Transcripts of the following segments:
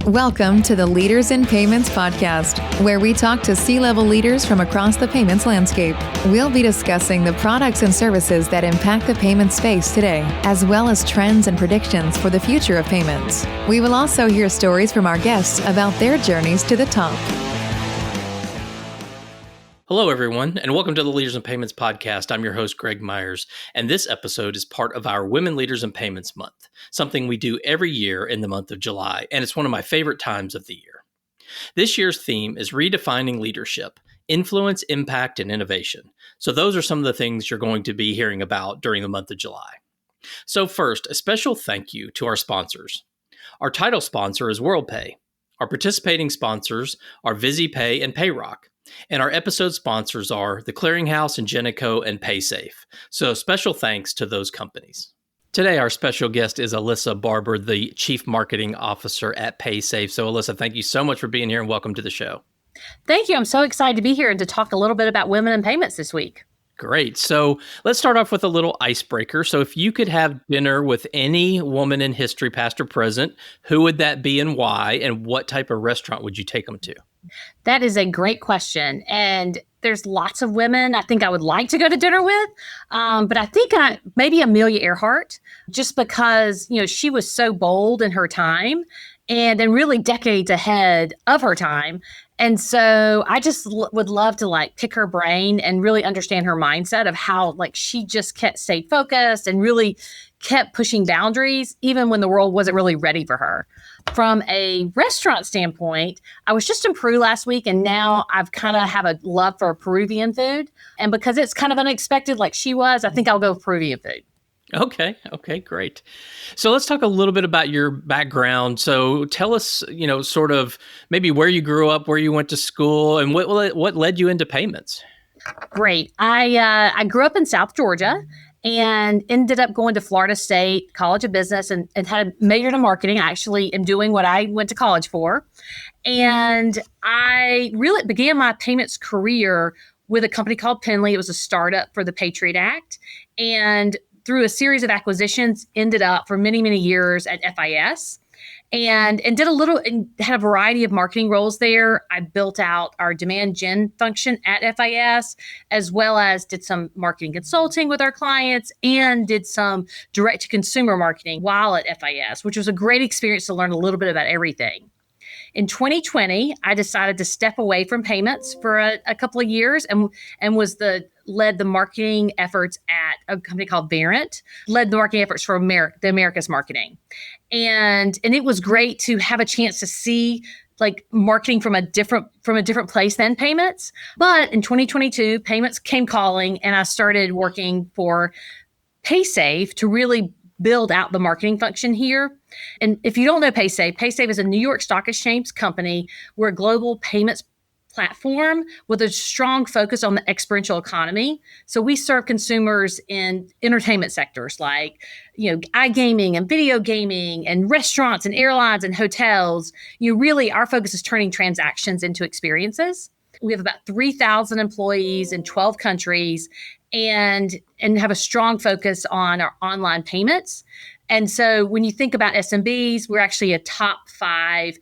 Welcome to the Leaders in Payments podcast, where we talk to C-level leaders from across the payments landscape. We'll be discussing the products and services that impact the payment space today, as well as trends and predictions for the future of payments. We will also hear stories from our guests about their journeys to the top. Hello, everyone, and welcome to the Leaders in Payments podcast. I'm your host, Greg Myers, and this episode is part of our Women Leaders in Payments Month, something we do every year in the month of July, and it's one of my favorite times of the year. This year's theme is redefining leadership, influence, impact, and innovation. So those are some of the things you're going to be hearing about during the month of July. So first, a special thank you to our sponsors. Our title sponsor is WorldPay. Our participating sponsors are VisiPay and Payrock. And our episode sponsors are The Clearinghouse, Ingenico, and Paysafe. So special thanks to those companies. Today, our special guest is Alisa Barber, the Chief Marketing Officer at Paysafe. So Alisa, thank you so much for being here and welcome to the show. Thank you. I'm so excited to be here and to talk a little bit about women in payments this week. Great. So let's start off with a little icebreaker. So if you could have dinner with any woman in history, past or present, who would that be and why? And what type of restaurant would you take them to? That is a great question. And there's lots of women I think I would like to go to dinner with. But I think maybe Amelia Earhart, just because, she was so bold in her time and then really decades ahead of her time. And so I just would love to pick her brain and really understand her mindset of how she just stayed focused and really kept pushing boundaries, even when the world wasn't really ready for her. From a restaurant standpoint, I was just in Peru last week, and now I've kind of have a love for Peruvian food. And because it's kind of unexpected like she was, I think I'll go with Peruvian food. Okay, great. So let's talk a little bit about your background. So tell us, sort of maybe where you grew up, where you went to school, and what led you into payments. Great. I grew up in South Georgia and ended up going to Florida State College of Business and had a major in marketing. I actually am doing what I went to college for. And I really began my payments career with a company called Penley. It was a startup for the Patriot Act. And through a series of acquisitions, ended up for many, many years at FIS and did and had a variety of marketing roles there. I built out our demand gen function at FIS, as well as did some marketing consulting with our clients and did some direct to consumer marketing while at FIS, which was a great experience to learn a little bit about everything. In 2020, I decided to step away from payments for a couple of years and led the marketing efforts at a company called Verint, led the marketing efforts for the Americas marketing. And it was great to have a chance to see marketing from a different place than payments. But in 2022, payments came calling and I started working for Paysafe to really build out the marketing function here. And if you don't know Paysafe is a New York Stock Exchange company. We're a global payments platform with a strong focus on the experiential economy. So we serve consumers in entertainment sectors like, iGaming and video gaming and restaurants and airlines and hotels. Really our focus is turning transactions into experiences. We have about 3,000 employees in 12 countries and have a strong focus on our online payments. And so when you think about SMBs, we're actually a top 5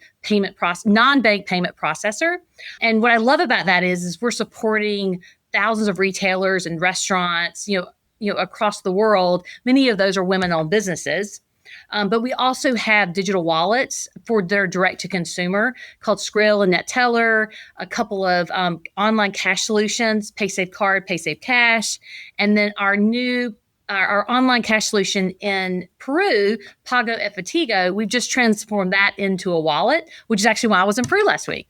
non-bank payment processor. And what I love about that is we're supporting thousands of retailers and restaurants, across the world. Many of those are women-owned businesses. But we also have digital wallets for their direct-to-consumer called Skrill and NetTeller, a couple of online cash solutions, Paysafe Card, Paysafe Cash, and then our online cash solution in Peru, Pago Efectivo. We've just transformed that into a wallet, which is actually why I was in Peru last week.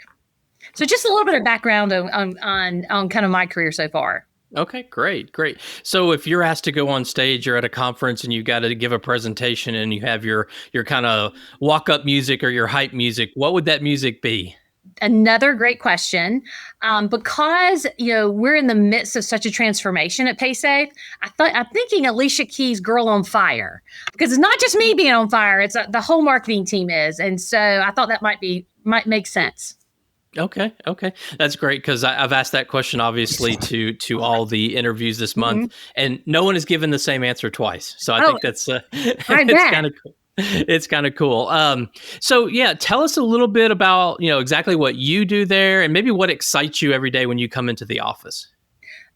So just a little bit of background on kind of my career so far. Okay, great. So if you're asked to go on stage, you're at a conference and you've got to give a presentation and you have your kind of walk-up music or your hype music, what would that music be? Another great question. Because, we're in the midst of such a transformation at Paysafe, I'm thinking Alicia Keys' Girl on Fire, because it's not just me being on fire, it's the whole marketing team is. And so I thought that might make sense. Okay. That's great because I've asked that question, obviously, to all the interviews this month, and no one has given the same answer twice. So I think that's kind of cool. It's kind of cool. So yeah, tell us a little bit about, exactly what you do there and maybe what excites you every day when you come into the office.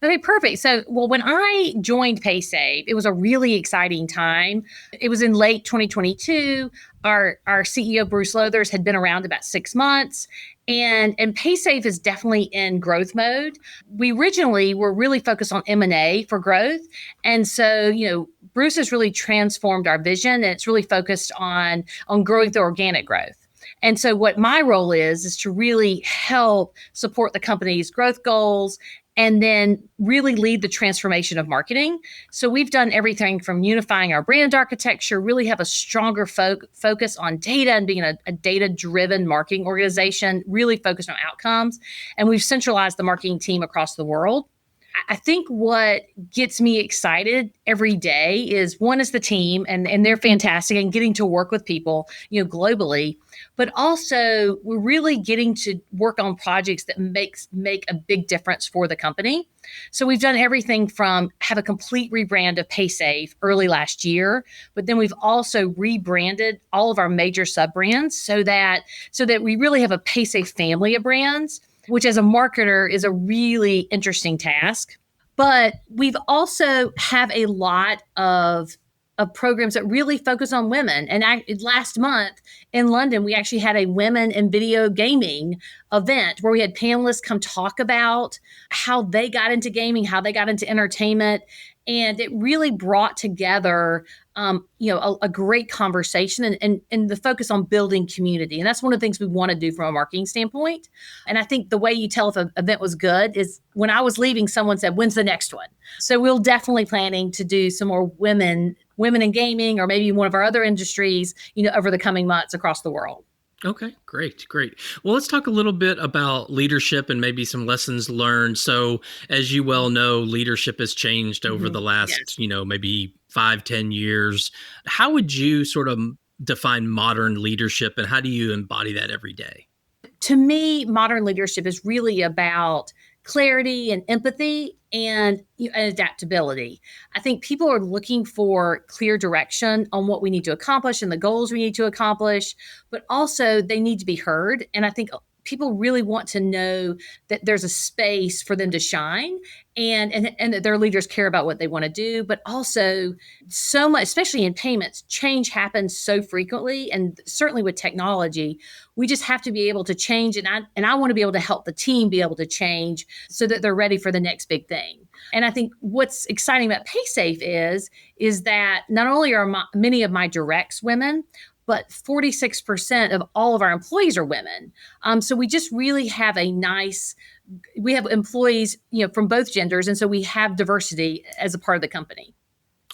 Okay, perfect. So, well, when I joined Paysafe, it was a really exciting time. It was in late 2022. Our CEO Bruce Lothers had been around about 6 months, and Paysafe is definitely in growth mode. We originally were really focused on M&A for growth, and so Bruce has really transformed our vision, and it's really focused on growing through organic growth. And so what my role is to really help support the company's growth goals and then really lead the transformation of marketing. So we've done everything from unifying our brand architecture, really have a stronger focus on data and being a data-driven marketing organization, really focused on outcomes. And we've centralized the marketing team across the world. I think what gets me excited every day is one is the team and they're fantastic and getting to work with people, globally, but also we're really getting to work on projects that make a big difference for the company. So we've done everything from have a complete rebrand of Paysafe early last year, but then we've also rebranded all of our major sub brands so that we really have a Paysafe family of brands, which as a marketer is a really interesting task. But we've also have a lot of programs that really focus on women. And last month in London, we actually had a women in video gaming event where we had panelists come talk about how they got into gaming, how they got into entertainment. And it really brought together, a great conversation and the focus on building community. And that's one of the things we want to do from a marketing standpoint. And I think the way you tell if an event was good is when I was leaving, someone said, "When's the next one?" So we're definitely planning to do some more women in gaming or maybe one of our other industries, over the coming months across the world. Okay, great. Well, let's talk a little bit about leadership and maybe some lessons learned. So, as you well know, leadership has changed over the last, Yes. Maybe 5-10 years. How would you sort of define modern leadership and how do you embody that every day? To me, modern leadership is really about clarity and empathy and adaptability. I think people are looking for clear direction on what we need to accomplish and the goals we need to accomplish, but also they need to be heard. And I think people really want to know that there's a space for them to shine and that their leaders care about what they want to do, but also so much, especially in payments, change happens so frequently. And certainly with technology, we just have to be able to change. And I want to be able to help the team be able to change so that they're ready for the next big thing. And I think what's exciting about Paysafe is that not only are many of my directs women, but 46% of all of our employees are women. So we just really have we have employees, from both genders. And so we have diversity as a part of the company.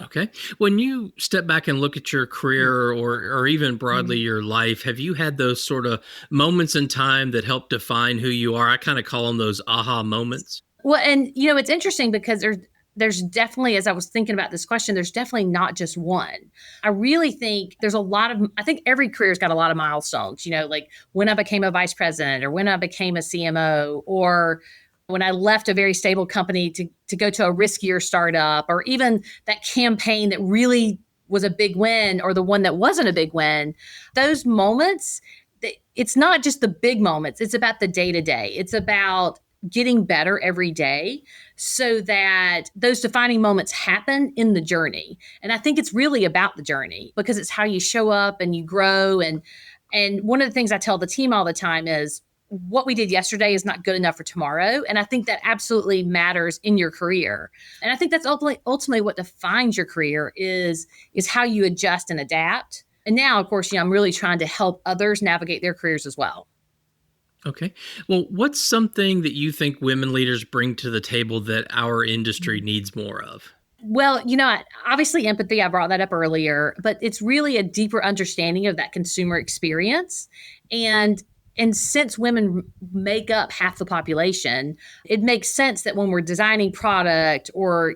Okay. When you step back and look at your career or even broadly your life, have you had those sort of moments in time that help define who you are? I kind of call them those aha moments. Well, and it's interesting because there's definitely, as I was thinking about this question, there's definitely not just one. I really think I think every career's got a lot of milestones, like when I became a vice president or when I became a CMO or when I left a very stable company to go to a riskier startup, or even that campaign that really was a big win or the one that wasn't a big win. Those moments, it's not just the big moments. It's about the day-to-day. It's about getting better every day so that those defining moments happen in the journey. And I think it's really about the journey because it's how you show up and you grow. And one of the things I tell the team all the time is what we did yesterday is not good enough for tomorrow. And I think that absolutely matters in your career. And I think that's ultimately what defines your career is how you adjust and adapt. And now, of course, I'm really trying to help others navigate their careers as well. Okay. Well, what's something that you think women leaders bring to the table that our industry needs more of? Well, obviously empathy, I brought that up earlier, but it's really a deeper understanding of that consumer experience. And since women make up half the population, it makes sense that when we're designing product or,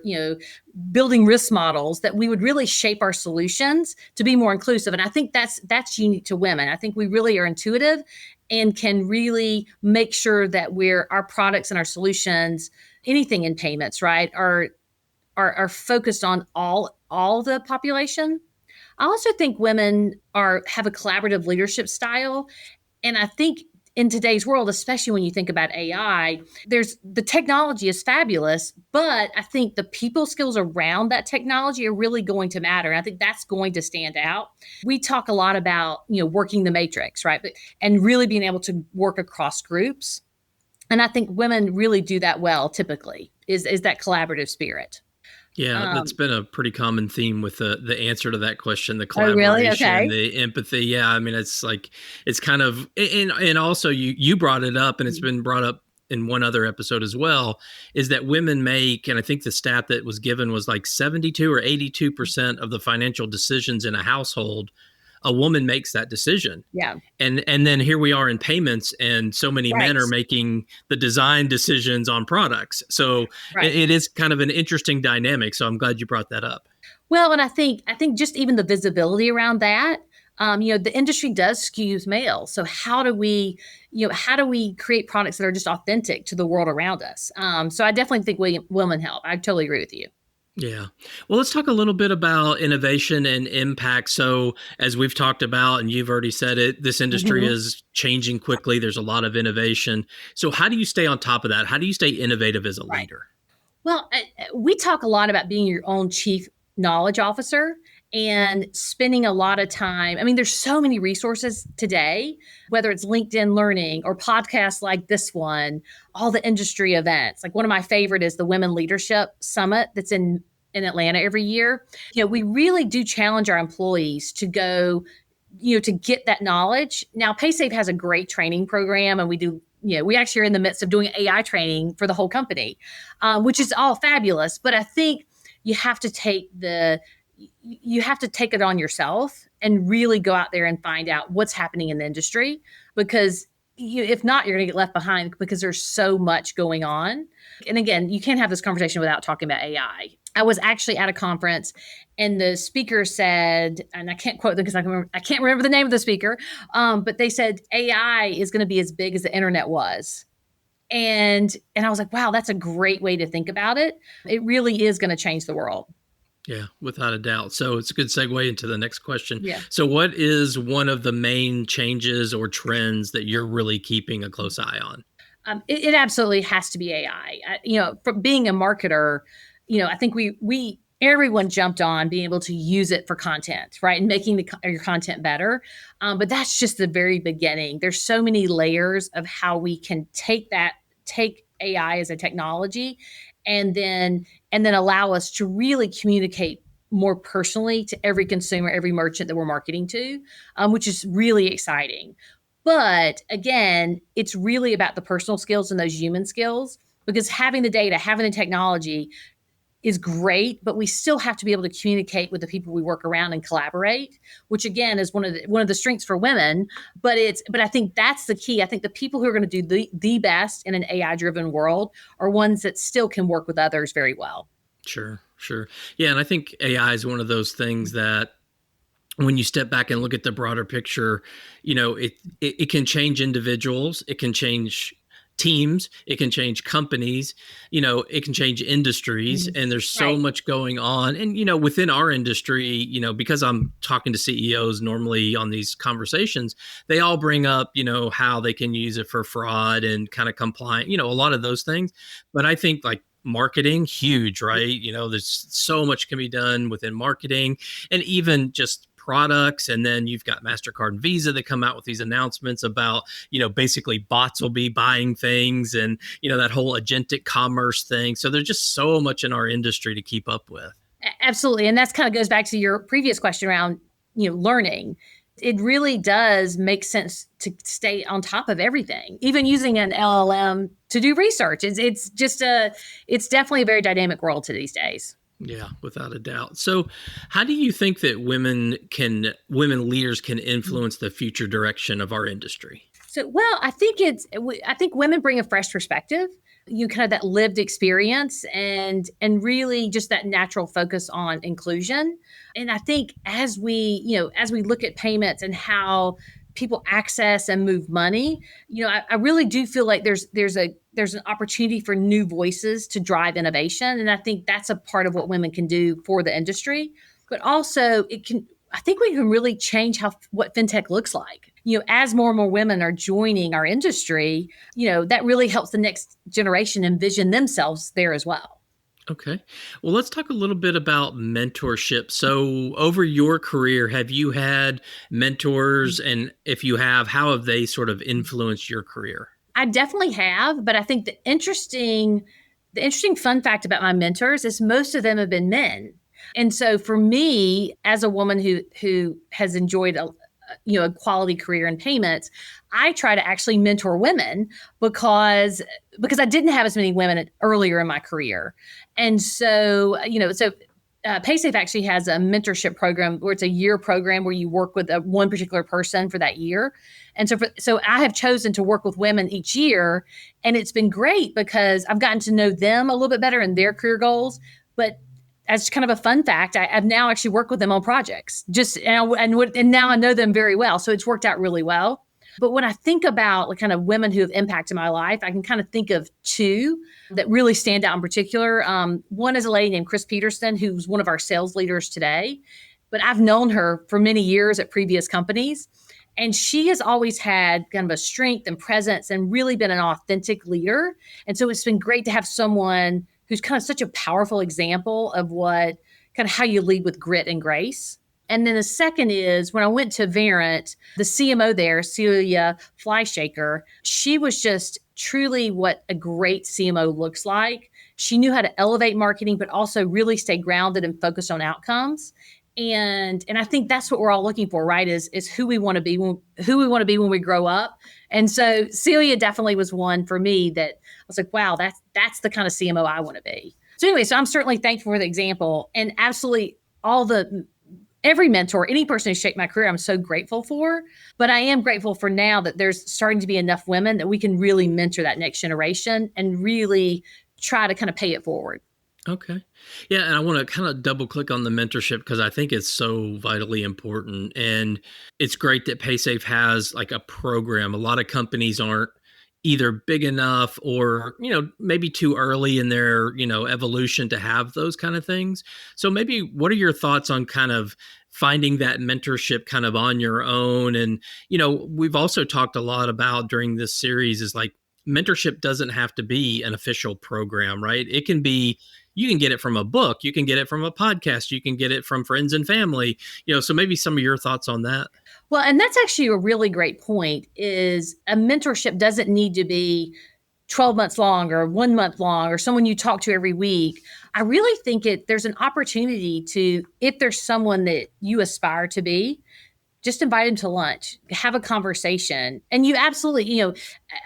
building risk models, that we would really shape our solutions to be more inclusive. And I think that's unique to women. I think we really are intuitive and can really make sure that our products and our solutions, anything in payments, right, are focused on all the population. I also think women have a collaborative leadership style. And I think in today's world, especially when you think about AI, the technology is fabulous, but I think the people skills around that technology are really going to matter. And I think that's going to stand out. We talk a lot about, working the matrix, right? And really being able to work across groups. And I think women really do that well, typically, is that collaborative spirit. Yeah, that's been a pretty common theme with the answer to that question, the Oh, really? collaboration, Okay. the empathy. Yeah, I mean, it's like it's kind of and also you brought it up, and it's been brought up in one other episode as well, is that women make, and I think the stat that was given was like 72 or 82% of the financial decisions in a household, a woman makes that decision. Yeah. And then here we are in payments, and so many men Right. are making the design decisions on products. So Right. it is kind of an interesting dynamic. So I'm glad you brought that up. Well, and I think just even the visibility around that, the industry does skews male. So how do we create products that are just authentic to the world around us? So I definitely think women help. I totally agree with you. Yeah. Well, let's talk a little bit about innovation and impact. So, as we've talked about, and you've already said it, this industry is changing quickly. There's a lot of innovation. So, how do you stay on top of that? How do you stay innovative as a Right. leader? Well, we talk a lot about being your own chief knowledge officer and spending a lot of time. I mean, there's so many resources today, whether it's LinkedIn Learning or podcasts like this one, all the industry events. Like one of my favorite is the Women Leadership Summit that's in Atlanta every year. We really do challenge our employees to go, to get that knowledge. Now, Paysafe has a great training program, and we actually are in the midst of doing AI training for the whole company, which is all fabulous. But I think you have to take it on yourself and really go out there and find out what's happening in the industry, because if not, you're going to get left behind because there's so much going on. And again, you can't have this conversation without talking about AI. I was actually at a conference and the speaker said, and I can't quote them because I can't remember the name of the speaker, but they said AI is going to be as big as the internet was. And I was like, wow, that's a great way to think about it. It really is going to change the world. Yeah, without a doubt. So it's a good segue into the next question. Yeah. So what is one of the main changes or trends that you're really keeping a close eye on? It absolutely has to be AI. For being a marketer, I think everyone jumped on being able to use it for content, right? And making your content better. But that's just the very beginning. There's so many layers of how we can take AI as a technology and then allow us to really communicate more personally to every consumer, every merchant that we're marketing to, which is really exciting. But again, it's really about the personal skills and those human skills, because having the data, having the technology is great, but we still have to be able to communicate with the people we work around and collaborate, which again is one of the strengths for women. But I think that's the key. I think the people who are going to do the best in an AI driven world are ones that still can work with others very well. Sure. Yeah, and I think AI is one of those things that when you step back and look at the broader picture, it can change individuals, it can change teams, it can change companies, it can change industries, and there's so much going on. And, within our industry, because I'm talking to CEOs normally on these conversations, they all bring up, how they can use it for fraud and kind of compliant, a lot of those things. But I think like marketing, huge, right? There's so much can be done within marketing and even just products. And then you've got MasterCard and Visa that come out with these announcements about, basically bots will be buying things and, that whole agentic commerce thing. So there's just so much in our industry to keep up with. Absolutely. And that's kind of goes back to your previous question around, learning. It really does make sense to stay on top of everything, even using an LLM to do research. It's definitely a very dynamic world to these days. Yeah, without a doubt. So how do you think that women leaders can influence the future direction of our industry? So, well, I think women bring a fresh perspective, kind of that lived experience and really just that natural focus on inclusion. And I think as we look at payments and how people access and move money, I really do feel like there's an opportunity for new voices to drive innovation. And I think that's a part of what women can do for the industry. But also I think we can really change what fintech looks like. As more and more women are joining our industry, that really helps the next generation envision themselves there as well. Okay. Well, let's talk a little bit about mentorship. So, over your career, have you had mentors? And if you have, how have they sort of influenced your career? I definitely have, but I think the interesting fun fact about my mentors is most of them have been men. And so for me, as a woman who has enjoyed a quality career in payments, I try to actually mentor women because I didn't have as many women earlier in my career. And so, Paysafe actually has a mentorship program where it's a year program where you work with one particular person for that year. And so I have chosen to work with women each year, and it's been great because I've gotten to know them a little bit better in their career goals. But as kind of a fun fact, I've now actually worked with them on projects and now I know them very well. So it's worked out really well. But when I think about kind of women who have impacted my life, I can kind of think of two that really stand out in particular. One is a lady named Chris Peterson, who's one of our sales leaders today. But I've known her for many years at previous companies. And she has always had kind of a strength and presence and really been an authentic leader. And so it's been great to have someone who's kind of such a powerful example of how you lead with grit and grace. And then the second is when I went to Verint, the CMO there, Celia Flyshaker, she was just truly what a great CMO looks like. She knew how to elevate marketing, but also really stay grounded and focused on outcomes. And I think that's what we're all looking for, right? Is who we want to be when we grow up. And so Celia definitely was one for me that I was like, wow, that's the kind of CMO I want to be. So anyway, so I'm certainly thankful for the example, and absolutely every mentor, any person who shaped my career, I'm so grateful for. But I am grateful for now that there's starting to be enough women that we can really mentor that next generation and really try to kind of pay it forward. Okay. Yeah. And I want to kind of double click on the mentorship because I think it's so vitally important. And it's great that Paysafe has like a program. A lot of companies aren't either big enough or, maybe too early in their, evolution to have those kind of things. So maybe what are your thoughts on kind of finding that mentorship kind of on your own? And, we've also talked a lot about during this series is like mentorship doesn't have to be an official program, right? It can be, you can get it from a book, you can get it from a podcast, you can get it from friends and family, so maybe some of your thoughts on that. Well, and that's actually a really great point, is a mentorship doesn't need to be 12 months long or 1 month long or someone you talk to every week. I really think there's an opportunity to, if there's someone that you aspire to be, just invite them to lunch, have a conversation. And you absolutely,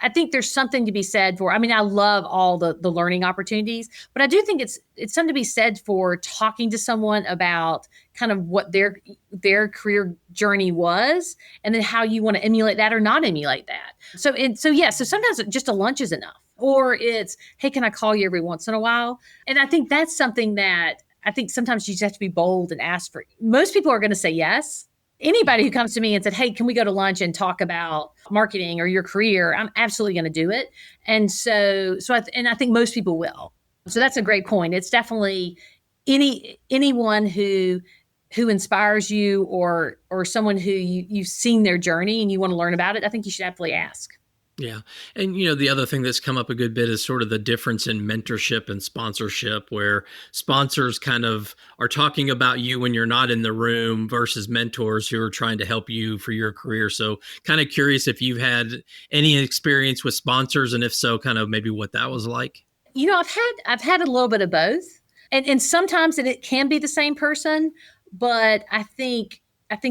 I think there's something to be said for, I love all the learning opportunities, but I do think it's something to be said for talking to someone about kind of what their career journey was, and then how you want to emulate that or not emulate that. So sometimes just a lunch is enough, or it's, hey, can I call you every once in a while? And I think that's something that I think sometimes you just have to be bold and ask for. Most people are going to say yes. Anybody who comes to me and said, hey, can we go to lunch and talk about marketing or your career? I'm absolutely going to do it. And I think most people will. So that's a great point. It's definitely anyone who inspires you or someone who you've seen their journey and you want to learn about it. I think you should absolutely ask. Yeah. And, the other thing that's come up a good bit is sort of the difference in mentorship and sponsorship, where sponsors kind of are talking about you when you're not in the room versus mentors who are trying to help you for your career. So kind of curious if you've had any experience with sponsors, and if so, kind of maybe what that was like. I've had a little bit of both. And sometimes it can be the same person, but I think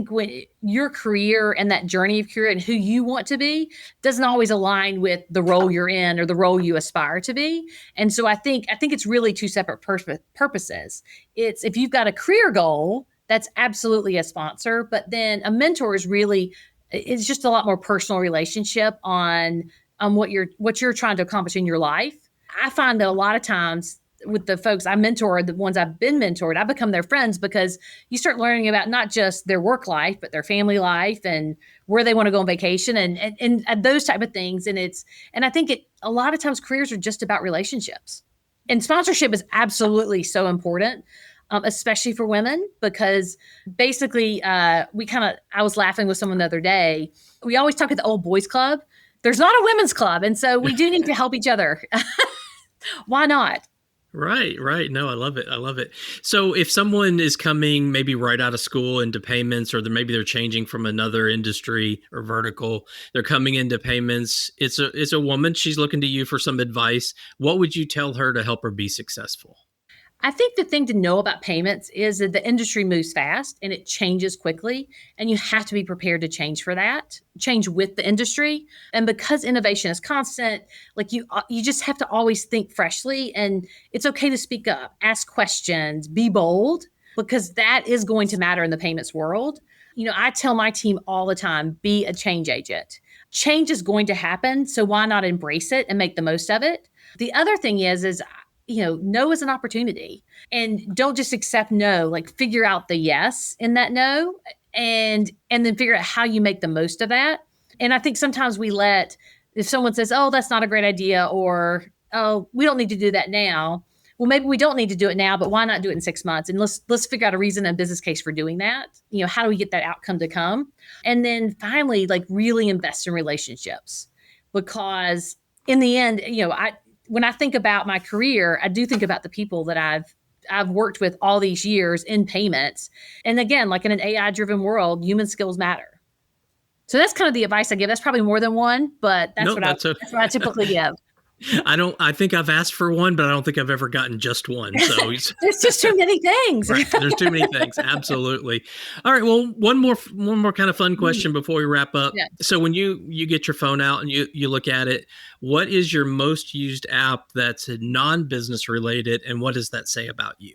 when your career and that journey of career and who you want to be doesn't always align with the role you're in or the role you aspire to be. And so I think it's really two separate purposes. It's, if you've got a career goal, that's absolutely a sponsor, but then a mentor is just a lot more personal relationship on what you're trying to accomplish in your life. I find that a lot of times with the folks I mentor, the ones I've been mentored, I become their friends because you start learning about not just their work life, but their family life and where they want to go on vacation and those type of things. And I think a lot of times careers are just about relationships, and sponsorship is absolutely so important. especially for women, because basically I was laughing with someone the other day. We always talk at the old boys club. There's not a women's club. And so we do need to help each other. Why not? Right. No, I love it. So if someone is coming maybe right out of school into payments, or maybe they're changing from another industry or vertical, they're coming into payments, it's a woman, she's looking to you for some advice. What would you tell her to help her be successful? I think the thing to know about payments is that the industry moves fast and it changes quickly, and you have to be prepared to change with the industry. And because innovation is constant, like you just have to always think freshly, and it's okay to speak up, ask questions, be bold, because that is going to matter in the payments world. I tell my team all the time, be a change agent. Change is going to happen, so why not embrace it and make the most of it? The other thing is no is an opportunity, and don't just accept no, like figure out the yes in that no, and then figure out how you make the most of that. And I think sometimes if someone says, oh, that's not a great idea, or, oh, we don't need to do that now. Well, maybe we don't need to do it now, but why not do it in 6 months? And let's figure out a reason and business case for doing that. How do we get that outcome to come? And then finally, like really invest in relationships, because in the end, when I think about my career, I do think about the people that I've worked with all these years in payments. And again, like in an AI-driven world, human skills matter. So that's kind of the advice I give. That's probably more than one, but that's what I typically give. I think I've asked for one, but I don't think I've ever gotten just one. So there's just too many things. Right. There's too many things. Absolutely. All right. Well, one more kind of fun question before we wrap up. Yeah. So when you get your phone out and you look at it, what is your most used app that's non-business related, and what does that say about you?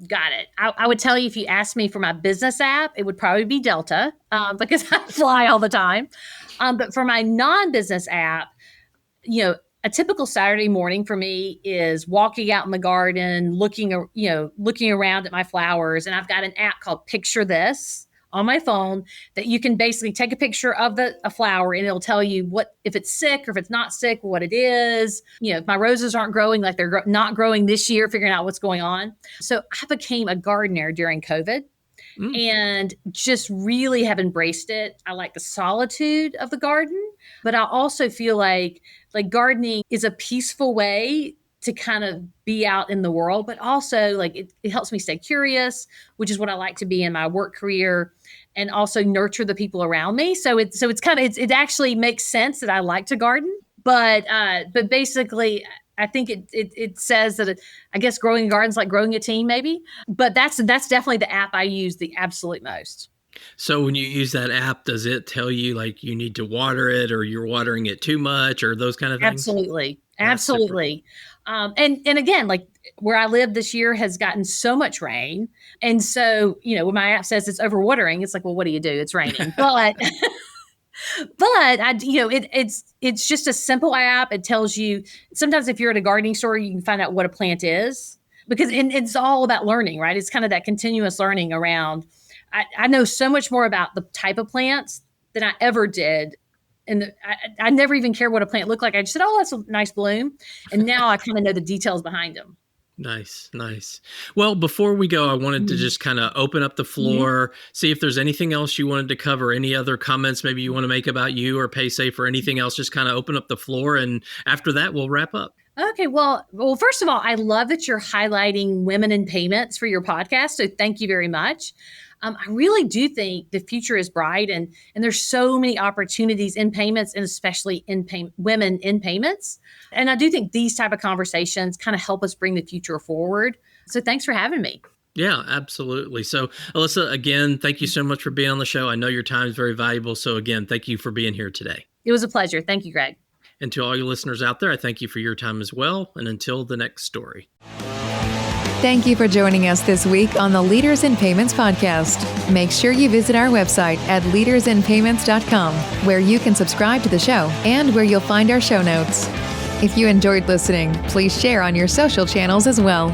Got it. I would tell you, if you asked me for my business app, it would probably be Delta, because I fly all the time. But for my non-business app, a typical Saturday morning for me is walking out in the garden, looking around at my flowers. And I've got an app called Picture This on my phone that you can basically take a picture of a flower, and it'll tell you if it's sick or if it's not sick, what it is. If my roses aren't growing, like they're not growing this year, figuring out what's going on. So I became a gardener during COVID. And just really have embraced it. I like the solitude of the garden, but I also feel like gardening is a peaceful way to kind of be out in the world, but also like it helps me stay curious, which is what I like to be in my work career, and also nurture the people around me. So it actually makes sense that I like to garden, but basically I think it says that I guess growing a garden is like growing a team, maybe. But that's definitely the app I use the absolute most. So when you use that app, does it tell you like you need to water it, or you're watering it too much, or those kind of things? Absolutely. And again, like where I live this year has gotten so much rain, and so when my app says it's overwatering, it's like, well, what do you do? It's raining, but. But it's just a simple app. It tells you sometimes if you're at a gardening store, you can find out what a plant is, because it's all about learning, right? It's kind of that continuous learning around. I know so much more about the type of plants than I ever did. And I never even cared what a plant looked like. I just said, oh, that's a nice bloom. And now I kind of know the details behind them. Nice. Well, before we go, I wanted to just kind of open up the floor, see if there's anything else you wanted to cover, any other comments maybe you want to make about you or Paysafe or anything else. Just kind of open up the floor, and after that, we'll wrap up. Okay. Well, first of all, I love that you're highlighting women in payments for your podcast. So thank you very much. I really do think the future is bright, and there's so many opportunities in payments, and especially in women in payments. And I do think these type of conversations kind of help us bring the future forward. So thanks for having me. Yeah, absolutely. So Alisa, again, thank you so much for being on the show. I know your time is very valuable. So again, thank you for being here today. It was a pleasure. Thank you, Greg. And to all your listeners out there, I thank you for your time as well. And until the next story. Thank you for joining us this week on the Leaders in Payments podcast. Make sure you visit our website at leadersinpayments.com, where you can subscribe to the show and where you'll find our show notes. If you enjoyed listening, please share on your social channels as well.